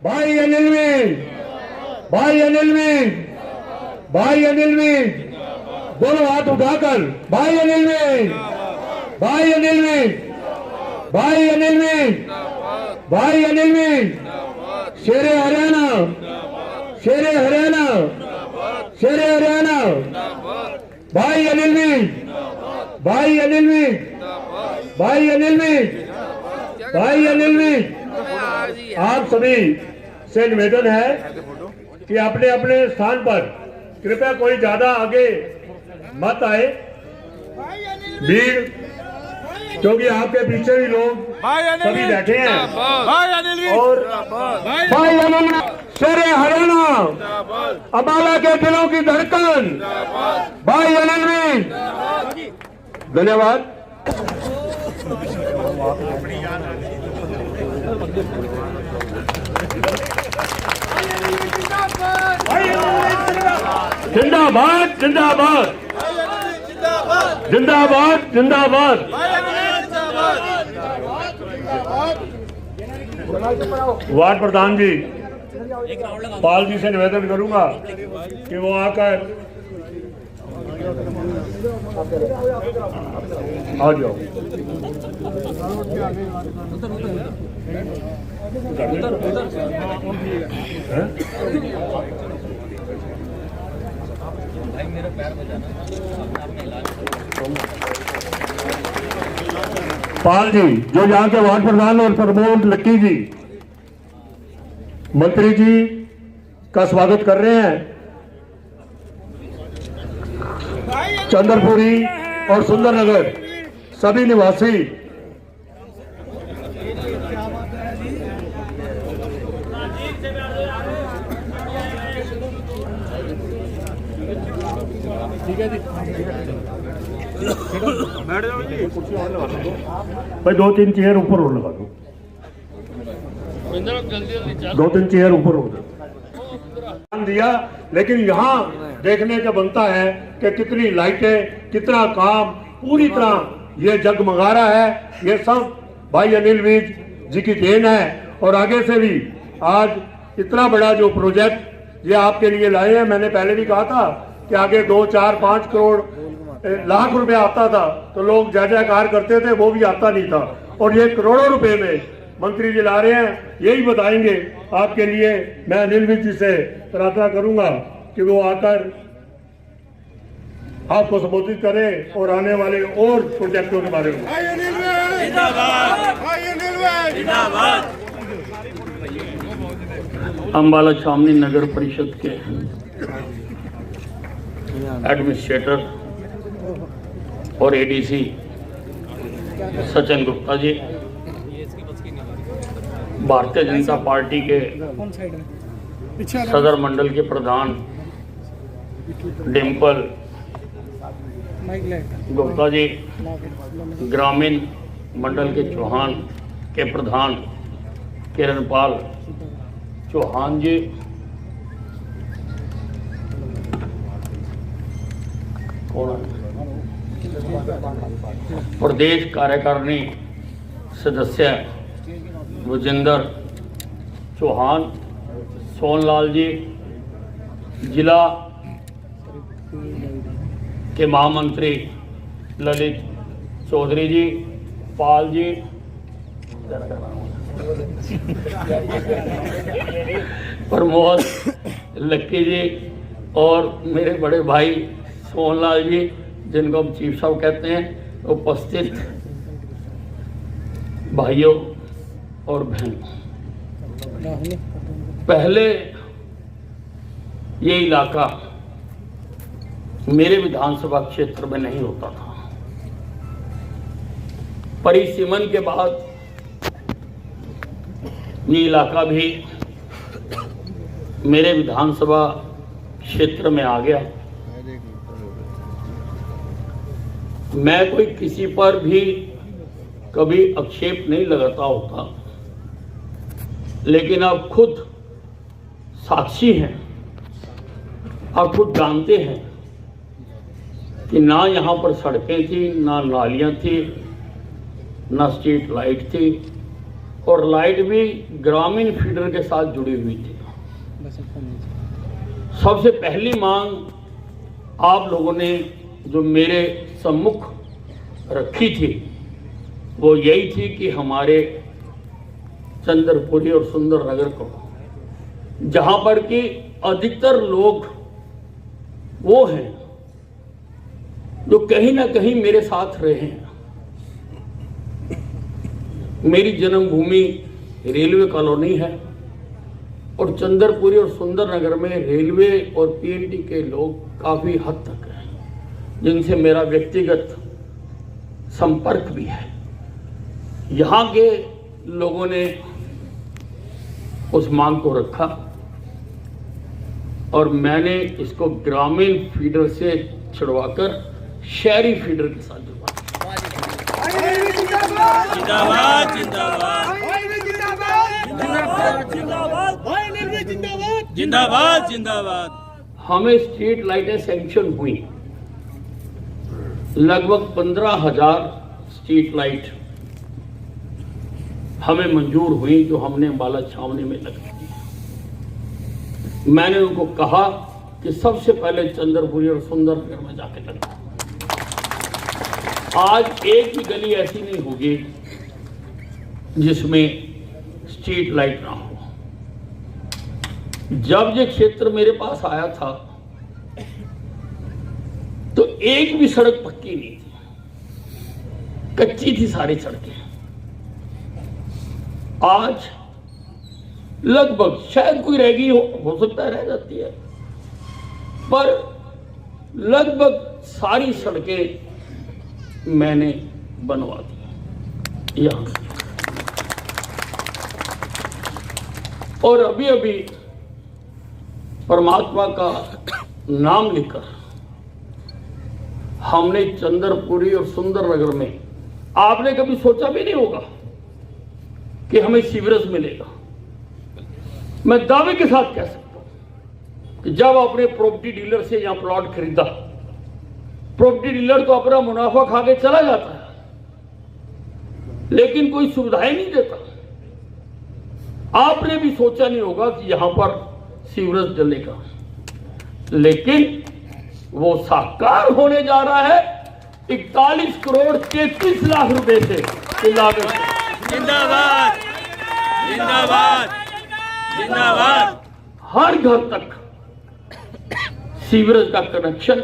भाई अनिल मीर, भाई अनिल मीर, भाई अनिल मीर, दोनों हाथ उठाकर भाई अनिल मीर, भाई अनिल मीर, भाई अनिल मीर, भाई अनिल मीर, शेरे हरियाणा, शेरे हरियाणा, शेरे हरियाणा, भाई अनिल मीर, भाई अनिल मीर, भाई अनिल मीर, भाई अनिल मीर। आप सभी से निवेदन है कि अपने अपने स्थान पर कृपया कोई ज्यादा आगे मत आए भीड़, क्योंकि आपके पीछे भी लोग सभी बैठे हैं। और भाई अनिल शेरे हरियाणा, अम्बाला के दिलों की धड़कन, भाई अनिल मीर। धन्यवाद। जिंदाबाद जिंदाबाद जिंदाबाद जिंदाबाद। वार्ड प्रधान जी पाल जी से निवेदन करूंगा कि वो आकर आ जाओ। पाल जी जो यहाँ के वार्ड प्रधान और प्रमोद लक्की जी मंत्री जी का स्वागत कर रहे हैं। चंद्रपुरी और सुंदरनगर सभी निवासी ठीक है जी, बैठ जाओ जी, कुर्सी और लगा दो भाई, 2-3 चेयर ऊपर और लगा दो, 2-3 चेयर ऊपर हो दिया। लेकिन यहाँ देखने का बनता है कि कितनी लाइटें, कितना काम, पूरी तरह ये जगमगा रहा है। ये सब भाई अनिल मीर जी की देन है। और आगे से भी आज इतना बड़ा जो प्रोजेक्ट ये आपके लिए लाए हैं, मैंने पहले भी कहा था कि आगे 2, 4, 5 करोड़ लाख रुपए आता था तो लोग जय जयकार करते थे, वो भी आता नहीं था। और ये करोड़ों रुपए में मंत्री जी ला रहे हैं, यही बताएंगे आपके लिए। मैं अनिल मीर जी से प्रार्थना करूंगा कि वो आकर आपको संबोधित करें और आने वाले और प्रोजेक्टों के बारे में। अम्बाला छावनी नगर परिषद के एडमिनिस्ट्रेटर और एडीसी सचिन गुप्ता जी, भारतीय जनता पार्टी के सदर मंडल के प्रधान डिम्पल गुप्ता जी, ग्रामीण मंडल के चौहान के प्रधान किरणपाल चौहान जी, प्रदेश कार्यकारिणी सदस्य विजेंद्र चौहान, सोनलाल जी, जिला के महामंत्री ललित चौधरी जी, पाल जी, प्रमोद लक्की जी और मेरे बड़े भाई सोनलाल जी, जिनको हम चीफ साहब कहते हैं, उपस्थित भाइयों और बहनों। पहले ये इलाका मेरे विधानसभा क्षेत्र में नहीं होता था। परिसीमन के बाद ये इलाका भी मेरे विधानसभा क्षेत्र में आ गया। मैं कोई किसी पर भी कभी आक्षेप नहीं लगाता होता, लेकिन आप खुद साक्षी हैं, आप खुद जानते हैं कि ना यहाँ पर सड़कें थी, ना नालियाँ थी, ना स्ट्रीट लाइट थी, और लाइट भी ग्रामीण फीडर के साथ जुड़ी हुई थी। सबसे पहली मांग आप लोगों ने जो मेरे सम्मुख रखी थी वो यही थी कि हमारे चंद्रपुरी और सुंदरनगर को, जहां पर कि अधिकतर लोग वो हैं जो कहीं ना कहीं मेरे साथ रहे हैं। मेरी जन्मभूमि रेलवे कॉलोनी है और चंद्रपुरी और सुंदरनगर में रेलवे और पीएनटी के लोग काफी हद तक हैं, जिनसे मेरा व्यक्तिगत संपर्क भी है। यहाँ के लोगों ने उस मांग को रखा और मैंने इसको ग्रामीण फीडर से छुड़वाकर शहरी फीडर के साथ जुड़वा। जिंदाबाद जिंदाबाद जिंदाबाद जिंदाबाद। हमें स्ट्रीट लाइटें सैंक्शन हुई, लगभग 15,000 स्ट्रीट लाइट हमें मंजूर हुई जो हमने अम्बाला छावनी में लगा दी। मैंने उनको कहा कि सबसे पहले चंद्रपुरी और सुंदरनगर में जाके लगा। आज एक भी गली ऐसी नहीं होगी जिसमें स्ट्रीट लाइट ना हो। जब ये क्षेत्र मेरे पास आया था तो एक भी सड़क पक्की नहीं थी, कच्ची थी सारी सड़कें। आज लगभग, शायद कोई रह गई हो सकता है रह जाती है, पर लगभग सारी सड़कें मैंने बनवा दी यहां। और अभी अभी परमात्मा का नाम लेकर हमने चंद्रपुरी और सुंदरनगर में, आपने कभी सोचा भी नहीं होगा कि हमें सीवरेज मिलेगा। मैं दावे के साथ कह सकता हूं कि जब अपने प्रॉपर्टी डीलर से यहां प्लॉट खरीदा, प्रॉपर्टी डीलर तो अपना मुनाफा खा के चला जाता है, लेकिन कोई सुविधाएं नहीं देता। आपने भी सोचा नहीं होगा कि यहां पर सीवरेज डलेगा, लेकिन वो साकार होने जा रहा है 41 करोड़ 33 लाख रुपए से लागत। जिंदाबाद जिंदाबाद जिंदाबाद। हर घर तक सीवरेज का कनेक्शन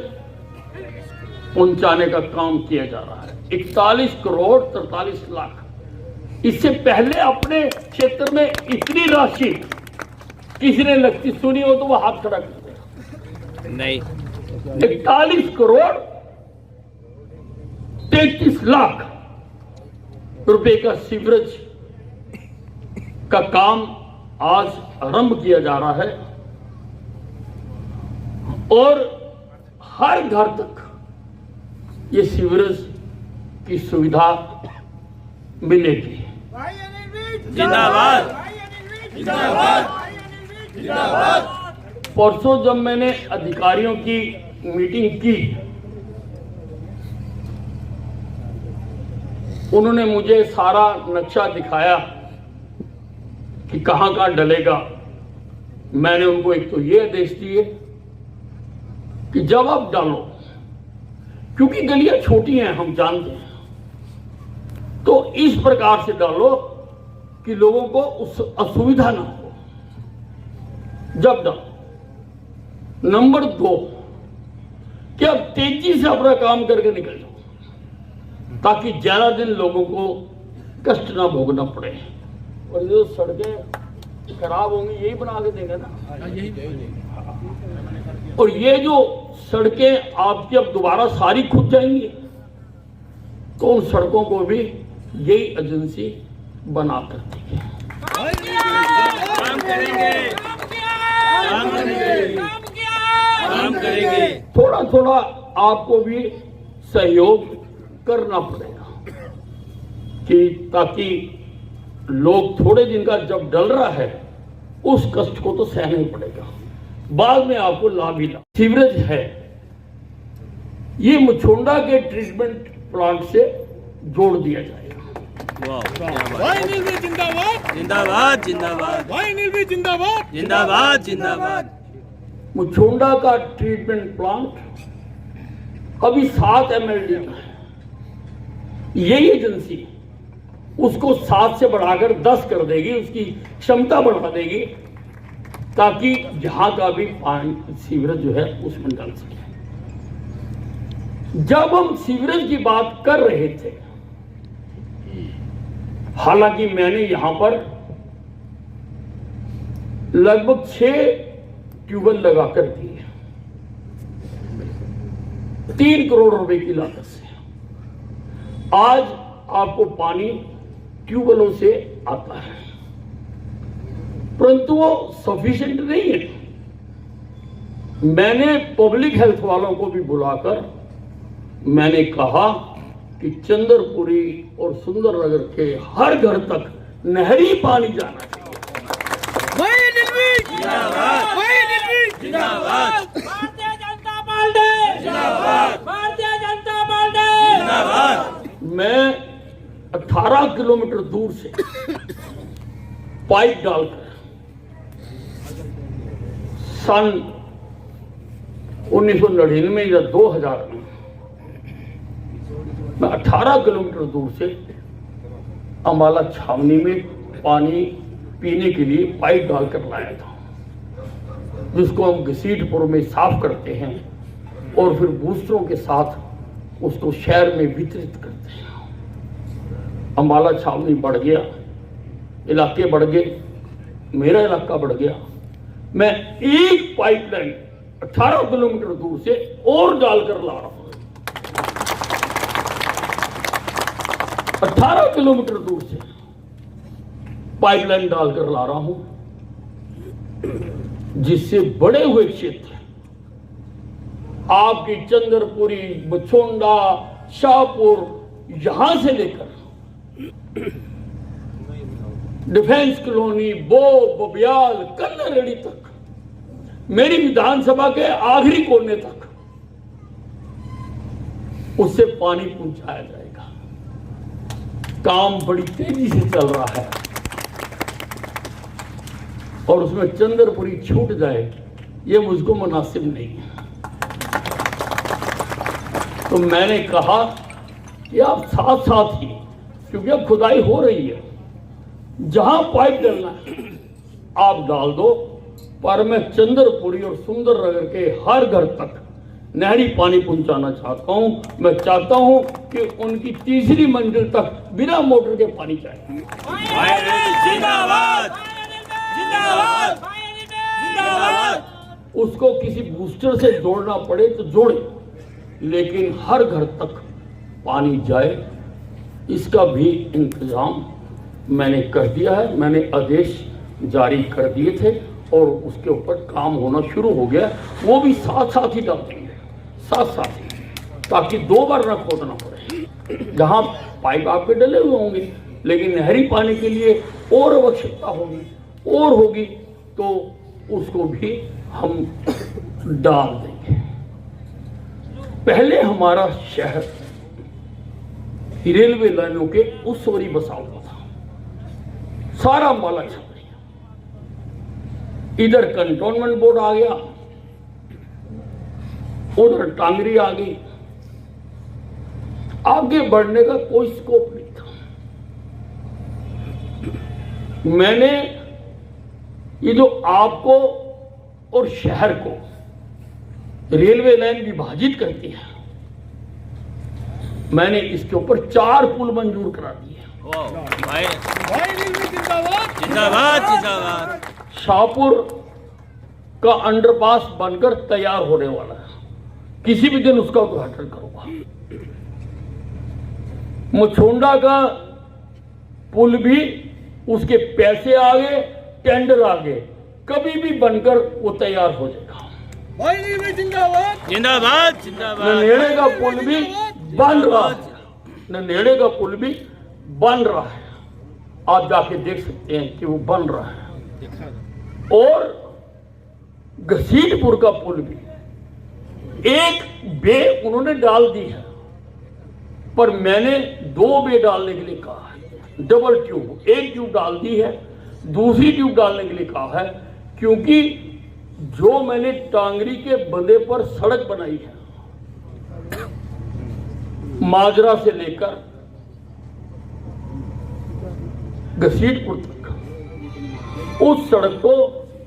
पहुंचाने का काम किया जा रहा है। 41 करोड़ 43 लाख। इससे पहले अपने क्षेत्र में इतनी राशि किसी ने लगती सुनी हो तो वो हाथ खड़ा कर देगा। नहीं, 41 करोड़ 33 लाख रुपए का सीवरेज का काम आज आरंभ किया जा रहा है और हर घर तक ये सीवरेज की सुविधा मिलेगी। जिंदाबाद जिंदाबाद जिंदाबाद। परसों जब मैंने अधिकारियों की मीटिंग की, उन्होंने मुझे सारा नक्शा दिखाया कि कहां कहां डलेगा। मैंने उनको एक तो ये आदेश दिए कि जब आप डालो, क्योंकि गलियां छोटी हैं हम जानते हैं, तो इस प्रकार से डालो कि लोगों को उस असुविधा ना हो जब डालो। नंबर 2 कि अब तेजी से अपना काम करके निकल जाओ ताकि ज्यादा दिन लोगों को कष्ट ना भोगना पड़े। और जो सड़कें खराब होंगी यही बना के देंगे ना। और ये जो सड़कें आपकी अब दोबारा सारी खुद जाएंगी तो उन सड़कों को भी यही एजेंसी बना कर देगी। काम करेंगे काम करेंगे काम करेंगे। थोड़ा थोड़ा आपको भी सहयोग करना पड़ेगा कि ताकि लोग थोड़े दिन का जब डल रहा है उस कष्ट को तो सहना ही पड़ेगा, बाद में आपको लाभ ही लाभ। सीवरेज है ये मुछोंडा के ट्रीटमेंट प्लांट से जोड़ दिया जाएगा। भाई नीलवी जिंदाबाद जिंदाबाद जिंदाबाद भाई नीलवी जिंदाबाद जिंदाबाद जिंदाबाद। मुचोंडा का ट्रीटमेंट प्लांट अभी 7 MLD का है। यही एजेंसी उसको 7 से बढ़ाकर 10 कर देगी, उसकी क्षमता बढ़ा देगी, ताकि जहां का भी पानी सीवरेज जो है उसमें डाल सके। जब हम सीवरेज की बात कर रहे थे, हालांकि मैंने यहां पर लगभग 6 ट्यूबवेल लगाकर दिए 3 करोड़ रुपए की लागत से। आज आपको पानी ट्यूबवेलों से आता है, परंतु वो सफिशिएंट नहीं है। मैंने पब्लिक हेल्थ वालों को भी बुलाकर मैंने कहा कि चंद्रपुरी और सुंदरनगर के हर घर तक नहरी पानी जाना चाहिए। भाई नीलवी जिंदाबाद भाई नीलवी जिंदाबाद भारतीय जनता पार्टी जिंदाबाद भारतीय जनता पार्टी जिंदाबाद। मैं 18 किलोमीटर दूर से पाइप डालकर सन 1999 या 2000 में मैं 18 किलोमीटर दूर से अंबाला छावनी में पानी पीने के लिए पाइप डालकर लाया था, जिसको हम घसीटपुर में साफ करते हैं और फिर बूस्टरों के साथ उसको शहर में वितरित करते हैं। अंबाला छावनी बढ़ गया, इलाके बढ़ गए, मेरा इलाका बढ़ गया। मैं एक पाइपलाइन 18 किलोमीटर दूर से और डालकर ला रहा हूं। 18 किलोमीटर दूर से पाइपलाइन डालकर ला रहा हूं, जिससे बड़े हुए क्षेत्र आपकी चंद्रपुरी, मुचोंडा, शाहपुर, यहां से लेकर डिफेंस कॉलोनी, बबियाल, कन्नरेडी तक, मेरी विधानसभा के आखिरी कोने तक उससे पानी पहुंचाया जाएगा। काम बड़ी तेजी से चल रहा है और उसमें चंद्रपुरी छूट जाए ये मुझको मुनासिब नहीं है। तो मैंने कहा कि आप साथ साथ ही, क्योंकि अब खुदाई हो रही है, जहां पाइप डालना है आप डाल दो, पर मैं चंद्रपुरी और सुंदरनगर के हर घर तक नहरी पानी पहुंचाना चाहता हूं। मैं चाहता हूं कि उनकी तीसरी मंजिल तक बिना मोटर के पानी चाहिए। जिंदाबाद जिंदाबाद जिंदाबाद। उसको किसी बूस्टर से जोड़ना पड़े तो जोड़े, लेकिन हर घर तक पानी जाए, इसका भी इंतजाम मैंने कर दिया है। मैंने आदेश जारी कर दिए थे और उसके ऊपर काम होना शुरू हो गया। वो भी साथ साथ ही डाल देंगे, साथ साथ ही, ताकि 2 बार न खोदना पड़े। जहां पाइप आपके डले हुए होंगे, लेकिन नहरी पानी के लिए और आवश्यकता होगी तो उसको भी हम डाल देंगे। पहले हमारा शहर रेलवे लाइनों के उस ओरी बसा हुआ था, सारा अंबाला छपरी, इधर कंटोनमेंट बोर्ड आ गया, उधर टांगरी आ गई, आगे बढ़ने का कोई स्कोप नहीं था। मैंने ये जो आपको और शहर को रेलवे लाइन विभाजित करती है, मैंने इसके ऊपर 4 पुल मंजूर करा दिए। भाई नीलवी जिंदाबाद जिंदाबाद जिंदाबाद। शाहपुर का अंडरपास बनकर तैयार होने वाला है, किसी भी दिन उसका उद्घाटन करूंगा। मुचोंडा का पुल भी, उसके पैसे आ गए, टेंडर आ गए, कभी भी बनकर वो तैयार हो जाएगा। भाई नीलवी जिंदाबाद जिंदाबाद जिंदाबाद। ननेड़े का पुल भी बन रहा है, ननेड़े का पुल भी बन रहा है, आप जाके देख सकते हैं कि वो बन रहा है। और घसीटपुर का पुल भी एक बे उन्होंने डाल दी है, पर मैंने 2 बे डालने के लिए कहा है। डबल ट्यूब, एक ट्यूब डाल दी है, दूसरी ट्यूब डालने के लिए कहा है, क्योंकि जो मैंने टांगरी के बंदे पर सड़क बनाई है माजरा से लेकर घसीटपुर तक, उस सड़क को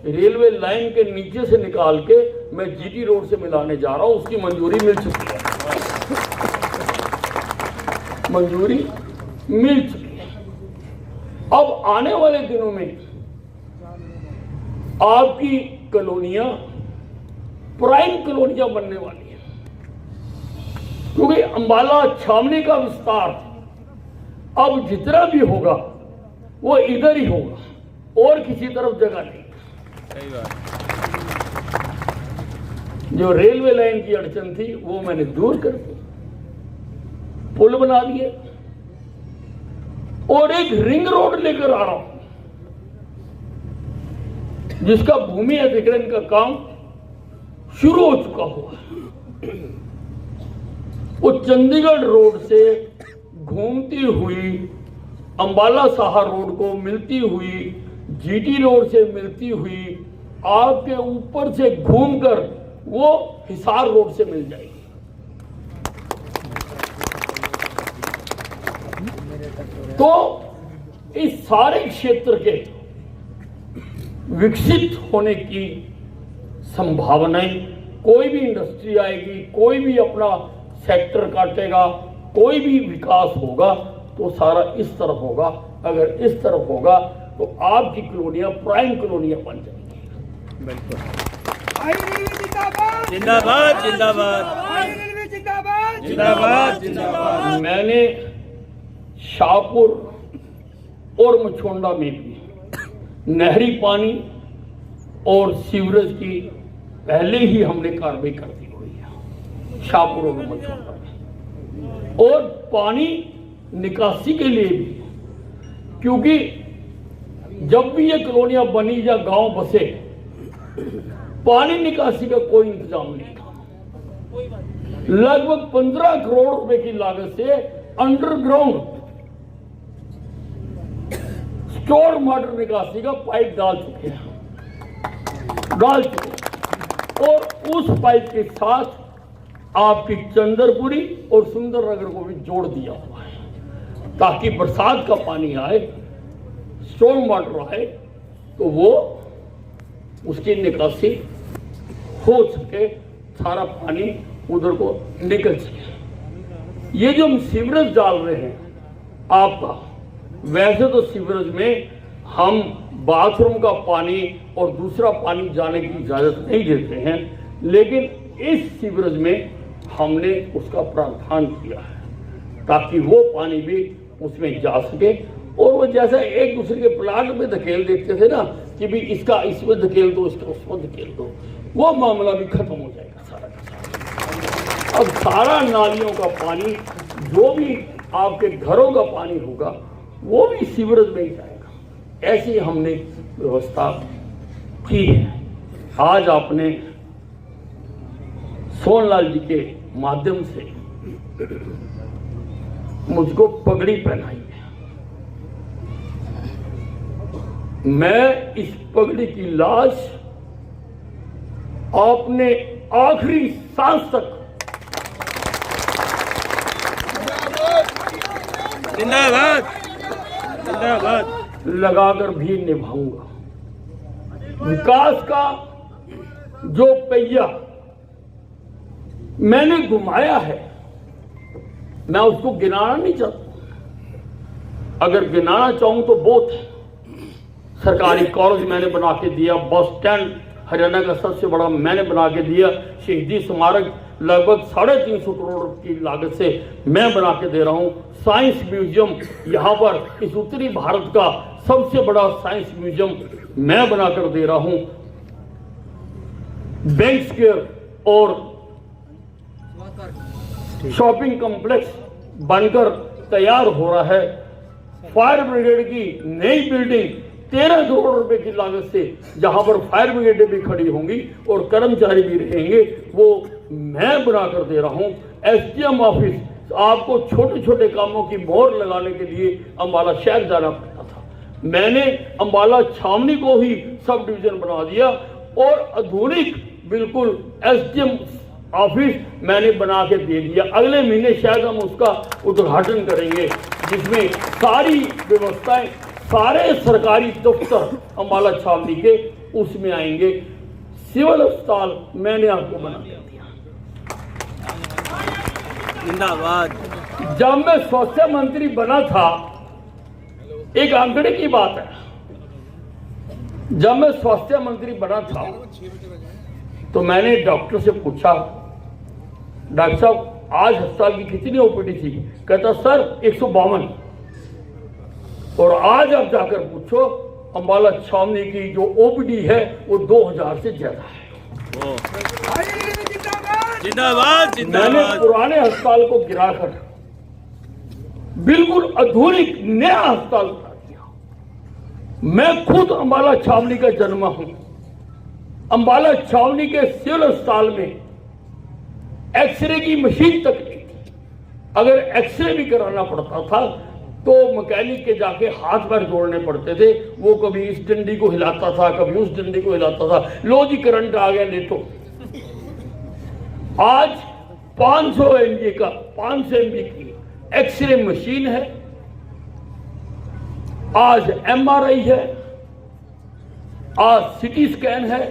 रेलवे लाइन के नीचे से निकाल के मैं जीटी रोड से मिलाने जा रहा हूं। उसकी मंजूरी मिल चुकी है, मंजूरी मिल चुकी है। अब आने वाले दिनों में आपकी कॉलोनियां प्राइम कॉलोनियां बनने वाली है, क्योंकि अंबाला छावनी का विस्तार अब जितना भी होगा वो इधर ही होगा और किसी तरफ जगह नहीं। सही बात। जो रेलवे लाइन की अड़चन थी वो मैंने दूर कर दी, पुल बना दिए और एक रिंग रोड लेकर आ रहा हूं, जिसका भूमि अधिग्रहण का काम शुरू हो चुका हुआ है। वो चंडीगढ़ रोड से घूमती हुई अंबाला साहा रोड को मिलती हुई, जीटी रोड से मिलती हुई, आपके ऊपर से घूमकर वो हिसार रोड से मिल जाएगी। तो इस सारे क्षेत्र के विकसित होने की संभावनाएं, कोई भी इंडस्ट्री आएगी, कोई भी अपना सेक्टर काटेगा, कोई भी विकास होगा तो सारा इस तरफ होगा। अगर इस तरफ होगा तो आपकी कॉलोनियां प्राइम कॉलोनियां बन जाएंगी। बिल्कुल। जिंदाबाद जिंदाबाद जिंदाबाद जिंदाबाद जिंदाबाद जिंदाबाद। मैंने शाहपुर और मछोंडा में भी नहरी पानी और सीवरेज की पहले ही हमने कार्रवाई कर दी हुई है शाहपुर और मछोंडा में, और पानी निकासी के लिए भी, क्योंकि जब भी ये कॉलोनियां बनी या गांव बसे पानी निकासी का कोई इंतजाम नहीं था। लगभग 15 करोड़ रुपए की लागत से अंडरग्राउंड स्टोर वाटर निकासी का पाइप डाल चुके हैं, और उस पाइप के साथ आपकी चंद्रपुरी और सुंदरनगर को भी जोड़ दिया हुआ है, ताकि बरसात का पानी आए, स्टोर वाटर आए तो वो उसकी निकासी हो सके, सारा पानी उधर को निकल सके। ये जो हम सीवरेज डाल रहे हैं आपका, वैसे तो सीवरेज में हम बाथरूम का पानी और दूसरा पानी जाने की इजाजत नहीं देते हैं, लेकिन इस सीवरेज में हमने उसका प्रावधान किया है ताकि वो पानी भी उसमें जा सके। और वो जैसा एक दूसरे के प्लाट में धकेल देते थे ना कि भी इसका इसमें धकेल दो, इसका उसमें धकेल दो, वो मामला भी खत्म हो जाएगा सारा का सारा। अब सारा नालियों का पानी, जो भी आपके घरों का पानी होगा वो भी सीवरेज में ही जाएगा। ऐसी हमने व्यवस्था की है। आज आपने सोनलाल जी के माध्यम से मुझको पगड़ी पहनाई है। मैं इस पगड़ी की लाश अपने आखिरी सांस तक जिंदाबाद जिंदाबाद लगाकर भी निभाऊंगा। विकास का जो पहिया मैंने घुमाया है, मैं उसको गिनाना नहीं चाहता। अगर गिनाना चाहूं तो बहुत है। सरकारी कॉलेज मैंने बना के दिया, बस स्टैंड हरियाणा का सबसे बड़ा मैंने बना के दिया, शहीदी स्मारक लगभग 350 करोड़ की लागत से मैं बना के दे रहा हूं, साइंस म्यूजियम यहाँ पर इस उत्तरी भारत का सबसे बड़ा साइंस म्यूजियम मैं बनाकर दे रहा हूं, बैंक स्क्वायर और शॉपिंग कॉम्प्लेक्स बनकर तैयार हो रहा है, फायर ब्रिगेड की नई बिल्डिंग 13 करोड़ रुपए की लागत से, जहां पर फायर ब्रिगेडें भी खड़ी होंगी और कर्मचारी भी रहेंगे, वो मैं बनाकर दे रहा हूं। एसडीएम ऑफिस आपको छोटे छोटे कामों की मोहर लगाने के लिए अंबाला शहर जाना पड़ता था। मैंने अंबाला छावनी को ही सब डिवीजन बना दिया और आधुनिक बिल्कुल एसडीएम ऑफिस मैंने बना के दे दिया। अगले महीने शायद हम उसका उद्घाटन करेंगे, जिसमें सारी व्यवस्थाएं, सारे सरकारी दफ्तर अंबाला छावनी के उसमें आएंगे। सिविल अस्पताल मैंने आपको बना दिया। जिंदाबाद। जब मैं स्वास्थ्य मंत्री बना था, एक आंकड़े की बात है, जब मैं स्वास्थ्य मंत्री बना था तो मैंने डॉक्टर से पूछा, डॉक्टर साहब आज अस्पताल की कितनी ओपीडी थी? कहता सर 152। और आज आप जाकर पूछो अंबाला छावनी की जो ओपीडी है वो 2000 से ज्यादा है। जिंदाबाद मैंने जिंदाबाद। पुराने अस्पताल को गिराकर बिल्कुल आधुनिक नया अस्पताल बना दिया। मैं खुद अंबाला छावनी का जन्मा हूं। अंबाला छावनी के सिविल अस्पताल में एक्सरे की मशीन तक नहीं थी। अगर एक्सरे भी कराना पड़ता था तो मैकेनिक के जाके हाथ पैर जोड़ने पड़ते थे। वो कभी इस डंडी को हिलाता था, कभी उस डंडी को हिलाता था। लो जी करंट आ गया, ले तो। आज 500 MG का 500 MG की एक्सरे मशीन है। आज MRI है, आज सीटी स्कैन है,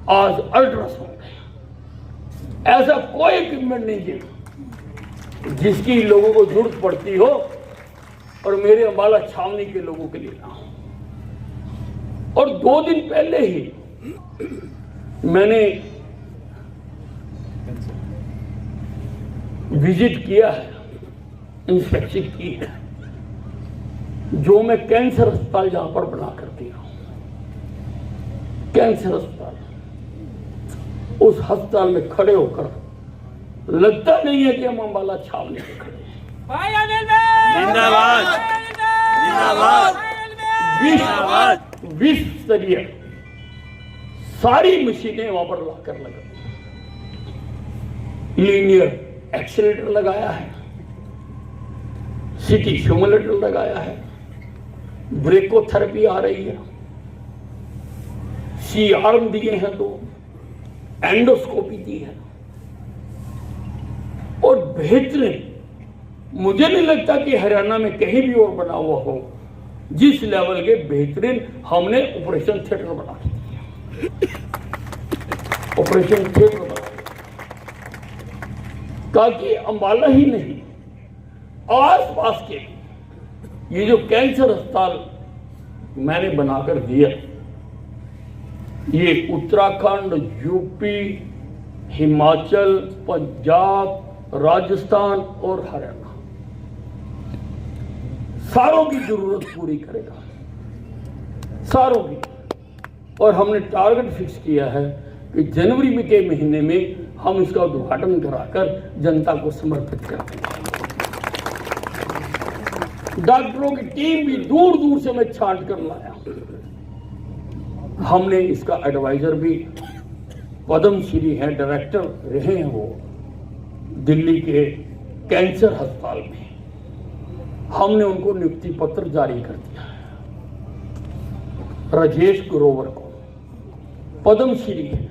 आज अल्ट्रासाउंड है। ऐसा कोई इक्विपमेंट नहीं है जिसकी लोगों को जरूरत पड़ती हो और मेरे अंबाला छावनी के लोगों के लिए ना हो। और 2 दिन पहले ही मैंने विजिट किया है, इंस्पेक्शन की है, जो मैं कैंसर अस्पताल जहां पर बना कर दिया हूं, कैंसर अस्पताल। उस अस्पताल में खड़े होकर लगता नहीं है कि हम अंबाला छावनी में खड़े हैं। जिंदाबाद जिंदाबाद जिंदाबाद। विश्व स्तरीय सारी मशीनें वहां पर लाकर लगा, लीनियर एक्सीलरेटर लगाया है, सिटी सिमुलेटर लगाया है, ब्रेकोथेरेपी आ रही है, सी आर्म दिए हैं, 2 एंडोस्कोपी दी है और बेहतरीन। मुझे नहीं लगता कि हरियाणा में कहीं भी और बना हुआ हो जिस लेवल के बेहतरीन हमने ऑपरेशन थिएटर बना दिया। ऑपरेशन थिएटर बना ताकि अंबाला ही नहीं आस पास के ये जो कैंसर अस्पताल मैंने बनाकर दिया, ये उत्तराखंड, यूपी, हिमाचल, पंजाब, राजस्थान और हरियाणा सारों की जरूरत पूरी करेगा, सारों की। और हमने टारगेट फिक्स किया है कि जनवरी में के महीने में हम इसका उद्घाटन कराकर जनता को समर्पित कर देंगे। डॉक्टरों की टीम भी दूर दूर से मैं छांट कर लाया। हमने इसका एडवाइजर भी पद्मश्री हैं, डायरेक्टर रहे हैं वो दिल्ली के कैंसर अस्पताल में, हमने उनको नियुक्ति पत्र जारी कर दिया है। राजेश ग्रोवर को पद्मश्री है,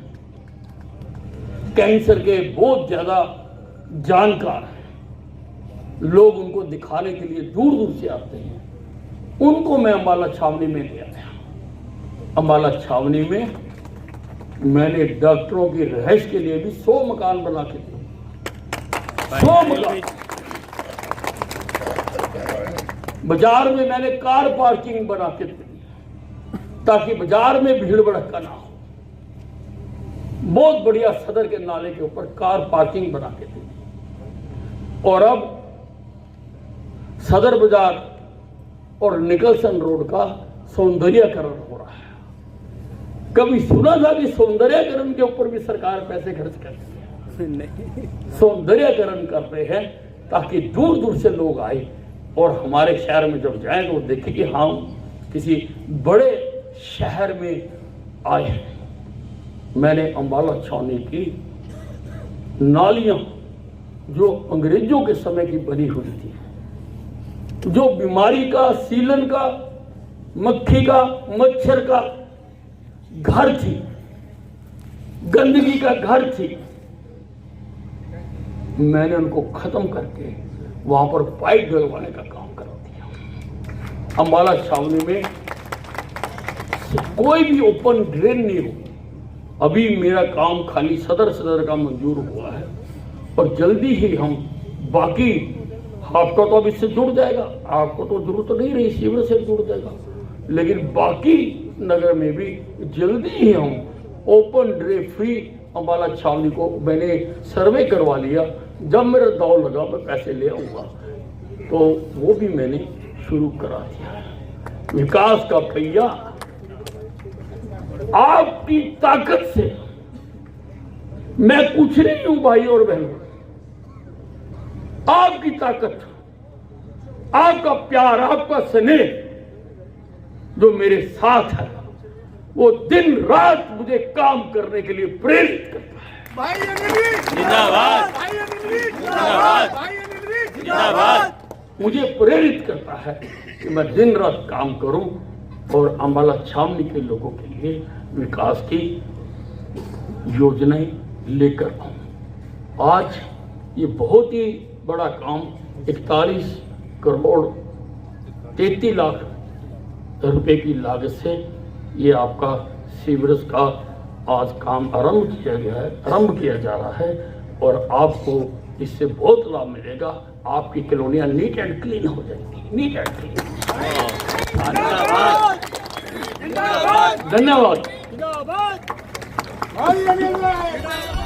कैंसर के बहुत ज्यादा जानकार हैं, लोग उनको दिखाने के लिए दूर दूर से आते हैं। उनको मैं अंबाला छावनी में ले आया। अंबाला छावनी में मैंने डॉक्टरों की रिहाइश के लिए भी 100 मकान बना के दिए, 100 मकान। बाजार में मैंने कार पार्किंग बना के दी ताकि बाजार में भीड़ भड़का ना हो। बहुत बढ़िया सदर के नाले के ऊपर कार पार्किंग बना के दी। और अब सदर बाजार और निकलसन रोड का सौंदर्यीकरण हो रहा है। कभी सुना था कि सौंदर्यीकरण के ऊपर भी सरकार पैसे खर्च करती है? सौंदर्यीकरण कर रहे हैं ताकि दूर दूर से लोग आए और हमारे शहर में जब जाएं तो देखें कि हम किसी बड़े शहर में आए हैं। मैंने अंबाला छावनी की नालियां जो अंग्रेजों के समय की बनी हुई थी, जो बीमारी का, सीलन का, मक्खी का, मच्छर का घर थी, गंदगी का घर थी, मैंने उनको खत्म करके वहां पर पाइप डलवाने का काम करा दिया। अंबाला छावनी में कोई भी ओपन ड्रेन नहीं हो। अभी मेरा काम खाली सदर का मंजूर हुआ है और जल्दी ही हम बाकी, आपका तो अब इससे जुड़ जाएगा, आपको तो जरूरत नहीं रही, सीवर से जुड़ जाएगा, लेकिन बाकी नगर में भी जल्दी ही हम ओपन ड्रेन फ्री अंबाला छावनी को मैंने सर्वे करवा लिया। जब मेरा दाव लगा मैं पैसे ले आऊंगा, तो वो भी मैंने शुरू करा दिया। विकास का पहिया आपकी ताकत से, मैं कुछ नहीं हूं भाई और बहनों, आपकी ताकत, आपका प्यार, आपका स्नेह जो मेरे साथ है, वो दिन रात मुझे काम करने के लिए प्रेरित करता है। भाई अनिल जी जिंदाबाद, भाई अनिल जी जिंदाबाद, भाई अनिल जी जिंदाबाद। मुझे प्रेरित करता है कि मैं दिन रात काम करूं और अंबाला छावनी के लोगों के लिए विकास की योजनाएं लेकर आऊं। आज ये बहुत ही बड़ा काम 41 करोड़ 33 लाख रुपए की लागत से ये आपका सीवरेज का आज काम आरंभ किया जा रहा है और आपको इससे बहुत लाभ मिलेगा। आपकी कॉलोनियां नीट एंड क्लीन हो जाएंगी, नीट एंड क्लीन। जिंदाबाद, जिंदाबाद धन्यवाद। जिंदाबाद भाई अनिल भाई